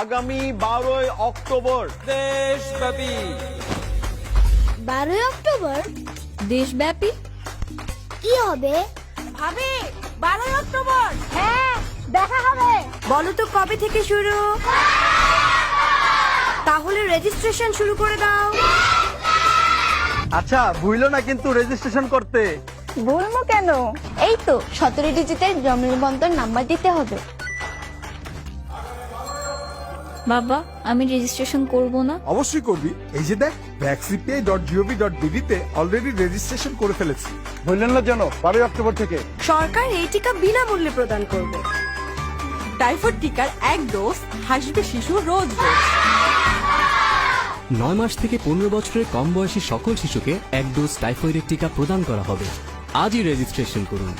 আগামী 12ই অক্টোবর দেশব্যাপী 12ই অক্টোবর দেশব্যাপী কি হবে? ভাবি 12ই অক্টোবর হ্যাঁ, দেখা হবে। বলো তো কবে থেকে শুরু? তাহলে রেজিস্ট্রেশন শুরু করে দাও। আচ্ছা, ভুইলো না কিন্তু রেজিস্ট্রেশন করতে। বলবো কেন? এই তো 17 ডিজিটের জন্ম নিবন্ধন নাম্বার দিতে হবে। বাবা, আমি রেজিস্ট্রেশন করব না। অবশ্যই করবি। এই যে দেখ, vaccipay.gov.bd তে অলরেডি রেজিস্ট্রেশন করে ফেলেছি। বললেন না যেন 12ই অক্টোবর থেকে। সরকার এই টিকা বিনামূল্যে প্রদান করবে। টাইফয়েড টিকার 1 ডোজ হাসবে শিশু রোজ রোজ। 9 মাস থেকে 15 বছরের কম বয়সী সকল শিশুকে 1 ডোজ টাইফয়েডের টিকা প্রদান করা হবে। আজই রেজিস্ট্রেশন করুন।